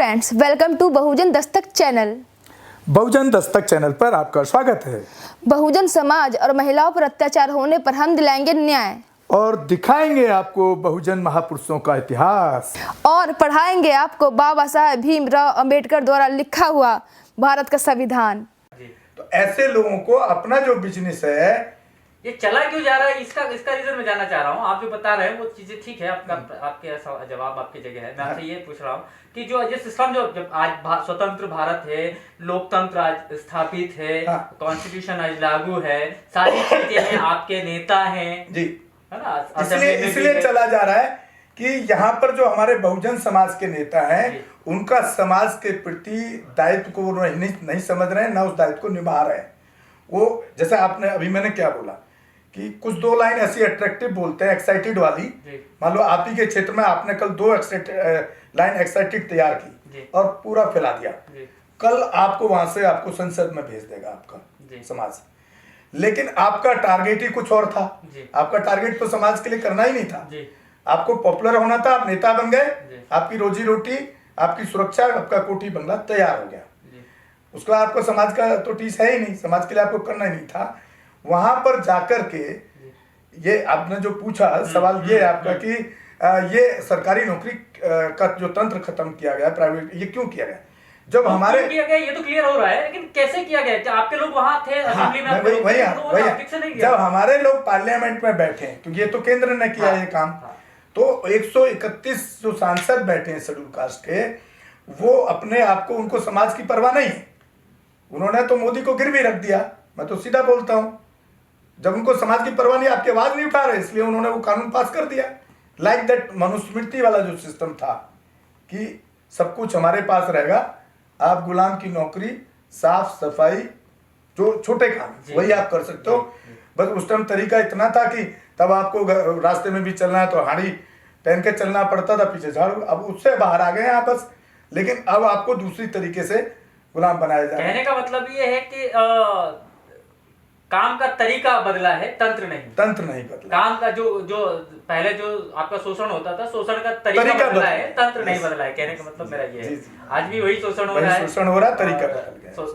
Friends, welcome to Bahujan Dastak channel. Bahujan Dastak channel पर आपका स्वागत है। बहुजन समाज और महिलाओं पर अत्याचार होने पर हम दिलाएंगे न्याय और दिखाएंगे आपको बहुजन महापुरुषों का इतिहास और पढ़ाएंगे आपको बाबा साहेब भीमराव अंबेडकर द्वारा लिखा हुआ भारत का संविधान। तो ऐसे लोगों को अपना जो बिजनेस है ये चला क्यों जा रहा है, इसका रीजन मैं जानना चाह रहा हूँ। आप जो बता रहे हैं वो चीजें ठीक है, आपके जवाब आपकी जगह है। मैं आपसे ये पूछ रहा हूँ कि जो ये सिस्टम जो जब आज स्वतंत्र भारत है, लोकतंत्र आज स्थापित है, कॉन्स्टिट्यूशन आज लागू है, सारी चीजें हैं, आपके नेता हैं जी, है ना। इसलिए चला जा रहा है कि यहाँ पर जो हमारे बहुजन समाज के नेता हैं उनका समाज के प्रति दायित्व को वो नहीं समझ रहे हैं, ना उस दायित्व को निभा रहे हैं। वो जैसे आपने अभी मैंने क्या बोला कि कुछ दो लाइन ऐसी अट्रैक्टिव बोलते हैं, एक्साइटेड वाली। मान लो आप ही के क्षेत्र में आपने कल दो लाइन एक्साइटेड तैयार की और पूरा फैला दिया, कल आपको वहां से आपको संसद में भेज देगा आपका समाज। लेकिन आपका टारगेट ही कुछ और था। आपका टारगेट तो समाज के लिए करना ही नहीं था, आपको पॉपुलर होना था। आप नेता बन गए, आपकी रोजी रोटी, आपकी सुरक्षा, आपका कोठी बंगला तैयार हो गया। उसका आपको समाज का तो टीस है ही नहीं, समाज के लिए आपको करना ही नहीं था। वहां पर जाकर के ये आपने जो पूछा सवाल ये आपका कि ये सरकारी नौकरी का जो तंत्र खत्म किया गया, प्राइवेट, ये क्यों किया गया? जब हमारे किया गया ये तो क्लियर हो रहा है, लेकिन कैसे किया गया? आपके लोग वहां थे असेंबली में, वही जब हमारे लोग पार्लियामेंट में बैठे, क्योंकि ये तो केंद्र ने किया ये काम, तो 131 जो सांसद बैठे हैं शेड्यूल कास्ट के, वो अपने आप को, उनको समाज की परवाह नहीं है। उन्होंने तो मोदी को गिरवी रख दिया। मैं तो सीधा बोलता हूं, जब उनको समाज की परवाह नहीं, आपकी आवाज नहीं उठा रहे, इसलिए उन्होंने वो कानून पास कर दिया। लाइक दैट मनुस्मृति वाला जो सिस्टम था कि सब कुछ हमारे पास रहेगा, आप गुलाम की नौकरी, साफ सफाई, जो छोटे काम वही आप कर सकते हो। बस उस टाइम तरीका इतना था कि तब आपको रास्ते में भी चलना है तो हाड़ी पहन के चलना पड़ता था, पीछे झाड़ू। अब उससे बाहर आ गए हैं आप बस, लेकिन अब आपको दूसरी तरीके से गुलाम बनाया जाए। कहने का मतलब ये है कि काम का तरीका बदला है, तंत्र नहीं बदला। काम का जो पहले जो आपका शोषण होता था, शोषण का तरीका बदला है, तंत्र नहीं बदला है। कहने का मतलब मेरा ये है, आज भी वही शोषण हो रहा है,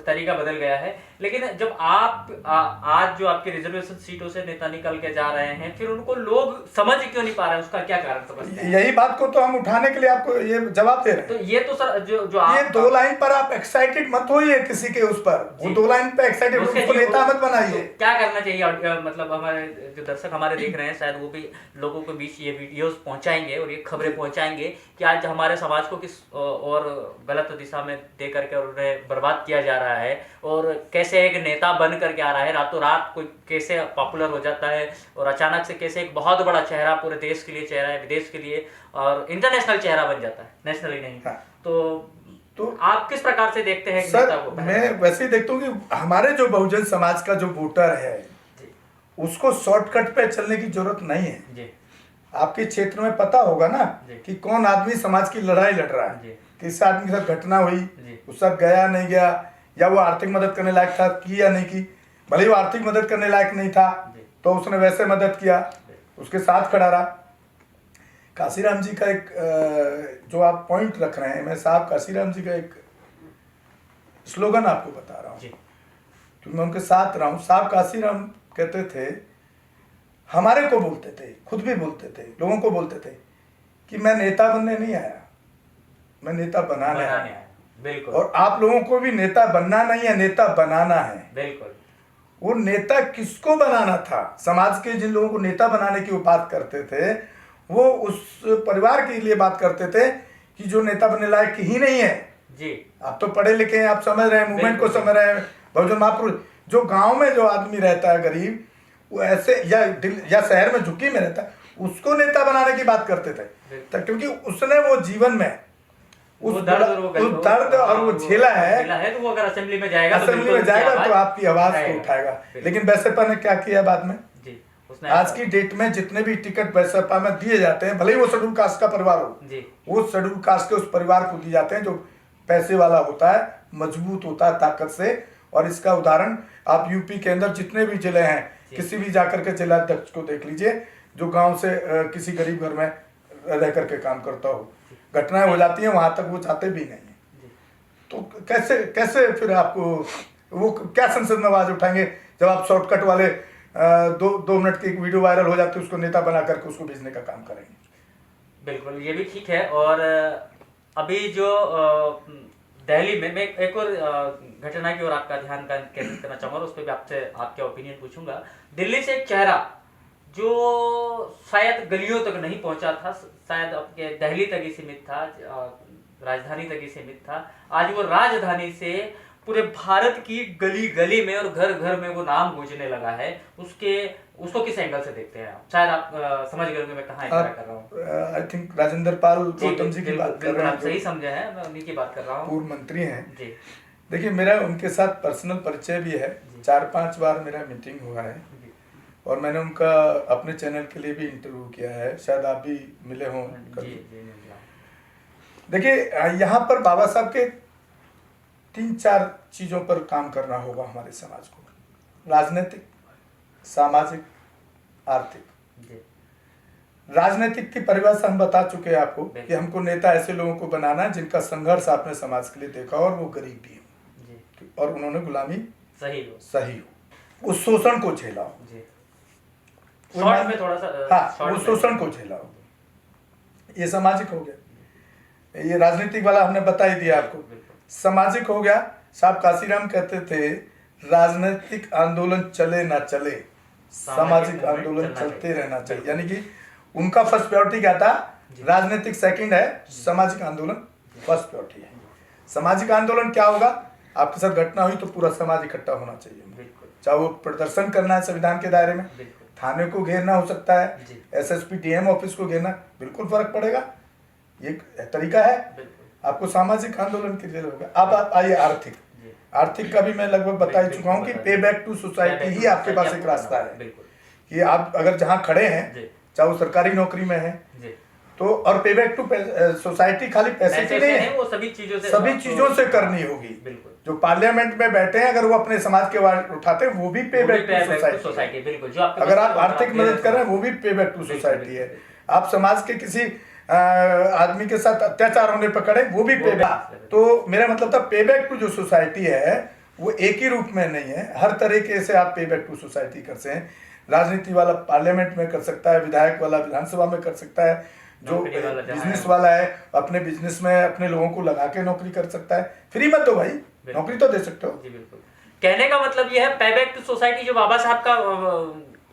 तरीका बदल गया है। लेकिन जब आप आज जो आपके रिजर्वेशन सीटों से नेता निकल के जा रहे हैं, फिर उनको लोग समझ क्यों नहीं पा रहे हैं? उसका क्या कारण समझते हैं? यही बात को तो हम उठाने के लिए आपको ये जवाब दे रहे हैं। तो ये तो सर जो ये दो लाइन पर आप एक्साइटेड मत होइए किसी के उस पर, वो दो लाइन पे एक्साइटेड उसको नेता मत बनाइए। तो क्या करना चाहिए? मतलब हमारे जो दर्शक हमारे देख रहे हैं, शायद वो भी लोगों के बीच ये वीडियोस पहुंचाएंगे और ये खबरें पहुंचाएंगे कि आज हमारे समाज को किस और गलत दिशा में दे करके और उन्हें बर्बाद किया जा रहा है, और कैसे एक नेता बन करके आ रहा है, रातों रात कोई कैसे पॉपुलर हो जाता है, और अचानक से कैसे एक बहुत बड़ा चेहरा, पूरे देश के लिए चेहरा है, विदेश के लिए और इंटरनेशनल चेहरा बन जाता है, नेशनली नहीं। तो आप किस प्रकार से देखते हैं नेता को? मैं वैसे ही देखता हूँ कि हमारे जो बहुजन समाज का जो वोटर है उसको शॉर्टकट पे चलने की जरूरत नहीं है। आपके क्षेत्र में पता होगा ना कि कौन आदमी समाज की लड़ाई लड़ रहा है, किस आदमी के साथ घटना हुई, उस साथ गया नहीं गया, या वो आर्थिक मदद करने लायक था की या नहीं की। भले वो आर्थिक मदद करने लायक नहीं था तो उसने वैसे मदद किया, उसके साथ खड़ा रहा। काशीराम जी का एक जो आप पॉइंट रख रहे हैं, मैं साहब काशीराम जी का एक स्लोगन आपको बता रहा हूँ क्योंकि मैं उनके साथ रहा हूँ। साहब काशीराम कहते थे, हमारे को बोलते थे, खुद भी बोलते थे, लोगों को बोलते थे कि मैं नेता बनने नहीं आया, मैं नेता बनाने आया। बिल्कुल। और आप लोगों को भी नेता बनना नहीं है, नेता बनाना है। बिल्कुल। वो नेता किसको बनाना था? समाज के जिन लोगों को नेता बनाने की वो बात करते थे, वो उस परिवार के लिए बात करते थे कि जो नेता बनने लायक ही नहीं है। जी, आप तो पढ़े लिखे हैं, आप समझ रहे हैं, मूवमेंट को समझ रहे हैं। बहुजन महापुरुष जो गांव में जो आदमी रहता है गरीब, वो ऐसे या शहर में झुग्गी में रहता है, उसको नेता बनाने की बात करते थे, क्योंकि उसने वो जीवन में उस दर्द और वो झेला है, तो वो अगर असेंबली में जाएगा तो आपकी आवाज को उठाएगा। लेकिन बैसपा ने क्या किया बाद में? आज की डेट में जितने भी टिकट बैसपा में दिए जाते हैं, भले ही वो शेड्यूल कास्ट का परिवार हो, वो शेड्यूल कास्ट के उस परिवार को दिए जाते हैं जो पैसे वाला होता है, मजबूत होता है ताकत से। और इसका उदाहरण आप यूपी के अंदर जितने भी जिले हैं, किसी भी जाकर के जिलाध्यक्ष को देख लीजिए जो गांव से किसी गरीब घर में रह करके काम करता हो, घटनाएं हो जाती हैं, वहां तक वो जाते भी नहीं है। तो कैसे कैसे फिर आपको वो क्या संसद में आवाज उठाएंगे जब आप शॉर्टकट वाले 2 मिनट की एक वीडियो वायरल हो जाती है, उसको नेता बना करके उसको भेजने का काम करेंगे। बिल्कुल, ये भी ठीक है। और अभी जो दिल्ली में मैं एक और घटना की ओर आपका ध्यान केंद्रित करना चाहूंगा, उस पर भी आपसे आपके ओपिनियन पूछूंगा। दिल्ली से एक चेहरा जो शायद गलियों तक नहीं पहुंचा था, शायद आपके दिल्ली तक ही सीमित था, राजधानी तक ही सीमित था, आज वो राजधानी से पूरे भारत की गली गली में और घर घर में वो नाम गूंजने लगा है। उसको किस एंगल से देखते हैं आप? शायद आप समझ गए होंगे मैं कहाँ इशारा कर रहा हूँ। आई थिंक राजेंद्र पाल गौतम जी की बात कर रहे हैं, आप सही समझे हैं, मैं उन्हीं की बात कर रहा हूँ, पूर्व मंत्री हैं जी। देखिए, मेरा उनके साथ पर्सनल परिचय भी है, 4-5 बार मेरा मीटिंग हुआ है और मैंने उनका अपने चैनल के लिए भी इंटरव्यू किया है, शायद आप भी मिले हों कभी। देखिए, यहाँ पर बाबा साहब के 3-4 चीजों पर काम करना होगा हमारे समाज को, राजनीतिक, सामाजिक, आर्थिक। राजनीतिक की परिभाषा हम बता चुके हैं आपको कि हमको नेता ऐसे लोगों को बनाना है जिनका संघर्ष आपने समाज के लिए देखा और वो गरीब भी हो और उन्होंने गुलामी सही हो, उस शोषण को झेला हो, शॉर्ट में थोड़ा सा हाँ, उस शोषण को झेला हो। ये सामाजिक हो गया, ये राजनीतिक वाला हमने बता ही दिया आपको। सामाजिक हो गया, साहब काशीराम कहते थे राजनीतिक आंदोलन चले ना चले, सामाजिक आंदोलन चलते रहना चाहिए। यानी कि उनका फर्स्ट प्रायोरिटी क्या था? राजनीतिक सेकंड है, सामाजिक आंदोलन फर्स्ट प्रायोरिटी है। सामाजिक आंदोलन क्या होगा? आपके साथ घटना हुई तो पूरा समाज इकट्ठा होना चाहिए, चाहे वो प्रदर्शन करना है संविधान के दायरे में, थाने को घेरना हो सकता है, एसएसपी डीएम ऑफिस को घेरना, बिल्कुल फर्क पड़ेगा, ये तरीका है। आपको सामाजिक आंदोलन के लिए होगा। अब आप आइए आर्थिक। आर्थिक का भी मैं लगभग बता ही चुका हूँ कि पे बैक टू सोसाइटी ही आपके पास एक रास्ता है कि आप अगर जहाँ खड़े हैं, चाहे वो सरकारी नौकरी में है तो, और पे बैक टू सोसाइटी खाली पैसे की नहीं है, वो सभी चीजों से करनी होगी। जो पार्लियामेंट में बैठे हैं, अगर वो अपने समाज के आवाज उठाते हैं, वो भी पे बैक टू सोसाइटी। अगर आप आर्थिक मदद कर रहे हैं, वो भी पे बैक टू सोसाइटी है। आप समाज के किसी आदमी के साथ अत्याचार होने पर खड़े, वो भी पे बैक। तो मेरा मतलब था पे बैक टू जो सोसाइटी है वो एक ही रूप में नहीं है, हर तरीके से आप पे बैक टू सोसाइटी कर सकते हैं। राजनीति वाला पार्लियामेंट में कर सकता है, विधायक वाला विधानसभा में कर सकता है, जो बिजनेस वाला है अपने बिजनेस में अपने लोगों को लगा के नौकरी कर सकता है। फ्री मत दो भाई, नौकरी तो दे सकते हो। कहने का मतलब यह है पे बैक टू सोसाइटी जो बाबा साहब का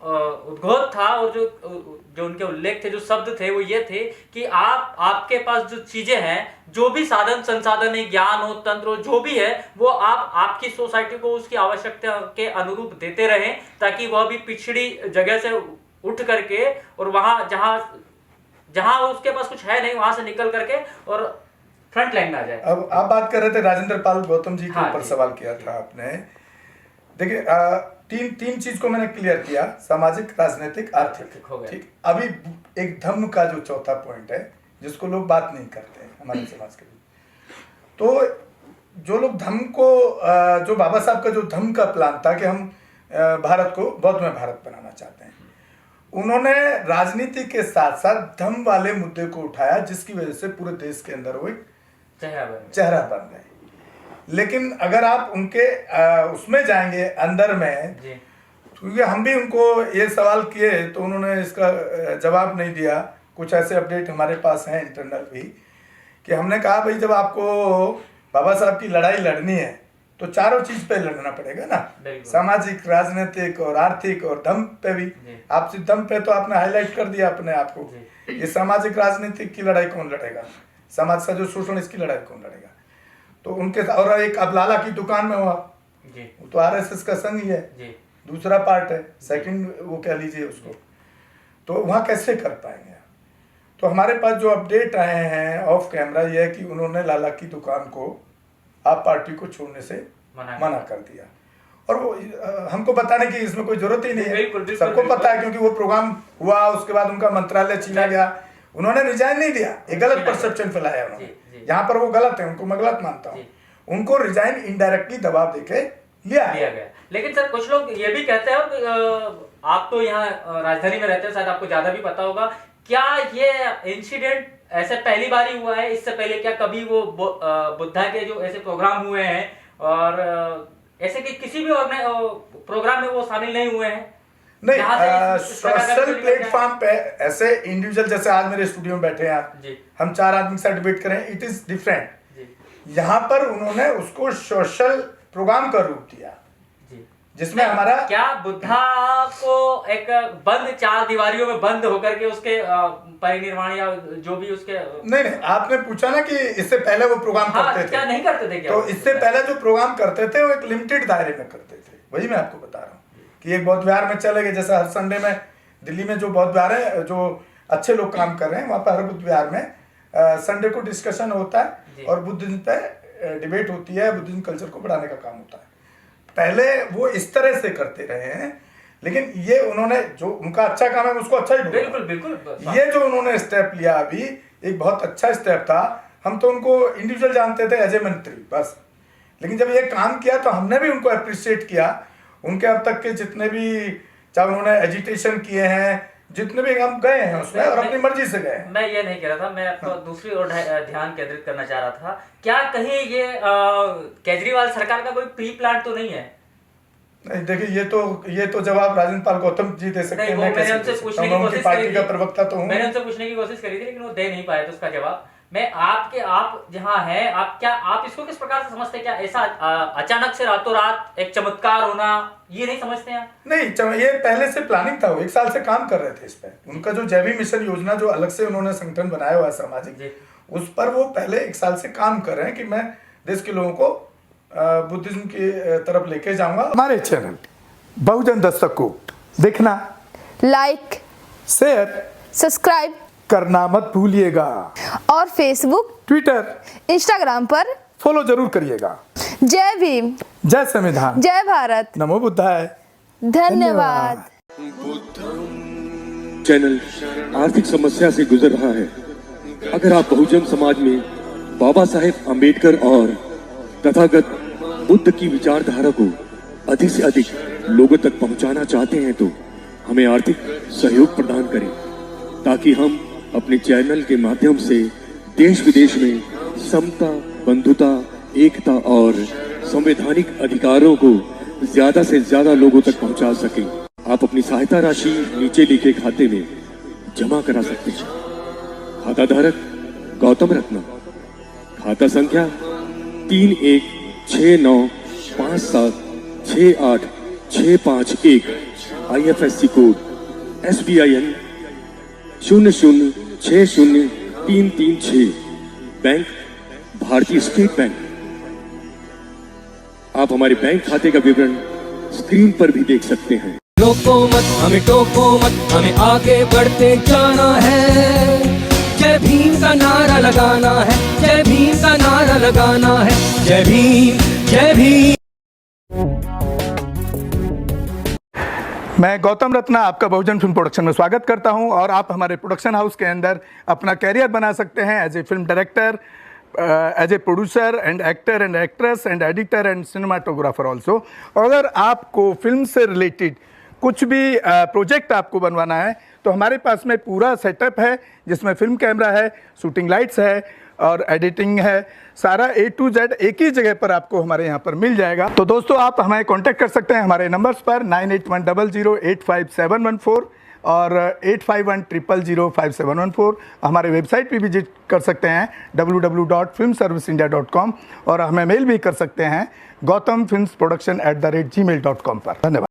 उद्घोष था और जो उनके उल्लेख थे, जो शब्द थे, वो ये थे कि आपके पास जो चीजें हैं, जो भी साधन संसाधन है, ज्ञान हो, तंत्र हो, जो भी है, वो आप आपकी सोसाइटी को उसकी आवश्यकता के अनुरूप देते रहें, ताकि वह भी पिछड़ी जगह से उठ करके और वहां जहां उसके पास कुछ है नहीं, वहां से निकल करके और फ्रंट लाइन में आ जाए। अब आप बात कर रहे थे राजेंद्र पाल गौतम जी के ऊपर सवाल किया था आपने। देखिए, तीन चीज को मैंने क्लियर किया, सामाजिक, राजनीतिक, आर्थिक। ठीक, अभी एक धम्म का जो चौथा पॉइंट है जिसको लोग बात नहीं करते हैं हमारे समाज के लिए। तो जो लोग धम्म को, जो बाबा साहब का जो धम्म का प्लान था कि हम भारत को बौद्धमय भारत बनाना चाहते हैं, उन्होंने राजनीति के साथ साथ धम्म वाले मुद्दे को उठाया, जिसकी वजह से पूरे देश के अंदर वो एक चेहरा बन गए। लेकिन अगर आप उनके उसमें जाएंगे अंदर में, क्योंकि हम भी उनको ये सवाल किए तो उन्होंने इसका जवाब नहीं दिया। कुछ ऐसे अपडेट हमारे पास हैं इंटरनल भी, कि हमने कहा भाई जब आपको बाबा साहब की लड़ाई लड़नी है तो चारों चीज पे लड़ना पड़ेगा ना, सामाजिक, राजनीतिक और आर्थिक और धम्म पे भी। आप धम्म पे तो आपने हाईलाइट कर दिया अपने आप को, ये सामाजिक राजनीतिक की लड़ाई कौन लड़ेगा, समाज का जो शोषण, इसकी लड़ाई कौन लड़ेगा। तो उनके, और एक अब लाला की दुकान में हुआ, वो तो आरएसएस का संघ ही है, दूसरा पार्ट है, सेकंड वो कह लीजिए उसको, तो वहाँ कैसे कर पाएंगे। तो हमारे पास जो अपडेट आए हैं ऑफ कैमरा, ये है कि उन्होंने लाला की दुकान को आप पार्टी को छोड़ने से मना कर दिया। और वो हमको बताने की इसमें कोई जरूरत ही नहीं है, सबको पता है, क्योंकि वो प्रोग्राम हुआ, उसके बाद उनका मंत्रालय छीना गया, उन्होंने रिजाइन नहीं दिया, एक गलत परसेप्शन फैलाया उन्होंने। यहाँ पर वो गलत है, उनको मैं गलत मानता हूँ, उनको रिजाइन इनडायरेक्टली दबाव देके लिया गया। लेकिन सर कुछ लोग ये भी कहते हैं, आप तो यहाँ राजधानी में रहते हैं, शायद आपको ज्यादा भी पता होगा, क्या ये इंसिडेंट ऐसे पहली बार ही हुआ है? इससे पहले क्या कभी वो बुद्धा के जो ऐसे प्रोग्राम हुए हैं और ऐसे कि किसी भी प्रोग्राम में वो शामिल नहीं हुए हैं? नहीं, सोशल प्लेटफॉर्म पे ऐसे इंडिविजुअल जैसे आज मेरे स्टूडियो में बैठे हैं आप, हम 4 आदमी के साथ डिबेट करें, इट इज डिफरेंट। यहाँ पर उन्होंने उसको सोशल प्रोग्राम का रूप दिया जिसमें हमारा क्या बुद्धा को एक बंद 4 दीवारियों में बंद होकर के उसके परिनिर्वाण या जो भी उसके नहीं, आपने पूछा ना कि इससे पहले वो प्रोग्राम करते थे, क्या नहीं करते थे क्या? तो इससे पहले जो प्रोग्राम करते थे वो एक लिमिटेड दायरे में करते थे। वही मैं आपको बता रहा हूँ कि एक बौद्ध विहार में चले गए, जैसे हर संडे में दिल्ली में जो बौद्ध विहार है, जो अच्छे लोग काम कर रहे हैं वहाँ पर हर बुद्ध विहार में संडे को डिस्कशन होता है और बुद्धिज्म पे डिबेट होती है, बुद्धिज्म कल्चर को बढ़ाने का काम होता है। पहले वो इस तरह से करते रहे हैं, लेकिन ये उन्होंने जो उनका अच्छा काम है उसको अच्छा ही बिल्कुल बिल्कुल ये जो उन्होंने स्टेप लिया अभी एक बहुत अच्छा स्टेप था। हम तो उनको इंडिविजुअल जानते थे एज ए मंत्री बस, लेकिन जब ये काम किया तो हमने भी उनको अप्रिशिएट किया। उनके अब तक के जितने भी चाहे उन्होंने एजिटेशन किए हैं, जितने भी हम गए हैं उसमें और अपनी मर्जी से गए। मैं ये नहीं कह रहा था, मैं आपको दूसरी ओर ध्यान केंद्रित करना चाह रहा था। क्या कहीं ये केजरीवाल सरकार का कोई प्री प्लान तो नहीं है? नहीं, देखिए ये तो जवाब राजेंद्र पाल गौतम जी दे सकते हैं। मैंने उनसे पूछने की कोशिश पार्टी का प्रवक्ता तो हूं। मैंने उनसे पूछने की कोशिश करी थी लेकिन वो दे नहीं पाए थे उसका जवाब। मैं आप जहाँ हैं, आप इसको किस प्रकार से समझते हैं? क्या ऐसा अचानक से रातों रात एक चमत्कार होना, ये नहीं समझते हैं? नहीं, ये पहले से प्लानिंग था। वो 1 साल से काम कर रहे थे इस पे। उनका जो जैवी मिशन योजना जो अलग से उन्होंने संगठन बनाया हुआ है सामाजिक, उस पर वो पहले 1 साल से काम कर रहे हैं कि मैं देश के लोगों को बुद्धिज्म की तरफ लेके जाऊंगा। हमारे चैनल बहुजन दस्तक को देखना, लाइक, शेयर, सब्सक्राइब करना मत भूलिएगा और फेसबुक, ट्विटर, इंस्टाग्राम पर फॉलो जरूर करिएगा। जय भीम, जय संविधान, जय भारत, नमो बुद्धाय, धन्यवाद। चैनल आर्थिक समस्या से गुजर रहा है। अगर आप बहुजन समाज में बाबा साहेब अम्बेडकर और तथागत बुद्ध की विचारधारा को अधिक से अधिक लोगों तक पहुंचाना चाहते हैं तो हमें आर्थिक सहयोग प्रदान करें, ताकि हम अपने चैनल के माध्यम से देश विदेश में समता, बंधुता, एकता और संवैधानिक अधिकारों को ज्यादा से ज्यादा लोगों तक पहुंचा सकें। आप अपनी सहायता राशि नीचे लिखे खाते में जमा करा सकते हैं। खाता धारक गौतम रत्न, खाता संख्या 3169576865 IFSC कोड SBIN 0060336, बैंक भारतीय स्टेट बैंक। आप हमारे बैंक खाते का विवरण स्क्रीन पर भी देख सकते हैं। रोको मत हमें, टोको मत हमें, आगे बढ़ते जाना है। जय भीम का नारा लगाना है, जय भीम का नारा लगाना है। जय भीम, जय भीम। मैं गौतम रत्ना आपका बहुजन फिल्म प्रोडक्शन में स्वागत करता हूं और आप हमारे प्रोडक्शन हाउस के अंदर अपना कैरियर बना सकते हैं as a film director, as a producer and actor and actress and editor and cinematographer also. अगर आपको फिल्म से रिलेटेड कुछ भी प्रोजेक्ट आपको बनवाना है तो हमारे पास में पूरा सेटअप है, जिसमें फिल्म कैमरा है, शूटिंग लाइट्स है और एडिटिंग है। सारा A to Z एक ही जगह पर आपको हमारे यहाँ पर मिल जाएगा। तो दोस्तों आप हमें कांटेक्ट कर सकते हैं हमारे नंबर्स पर 9810085714 और 8510005714। हमारे वेबसाइट पे विजिट कर सकते हैं www.filmserviceindia.com और हमें मेल भी कर सकते हैं gautamfilmsproduction@gmail.com पर। धन्यवाद।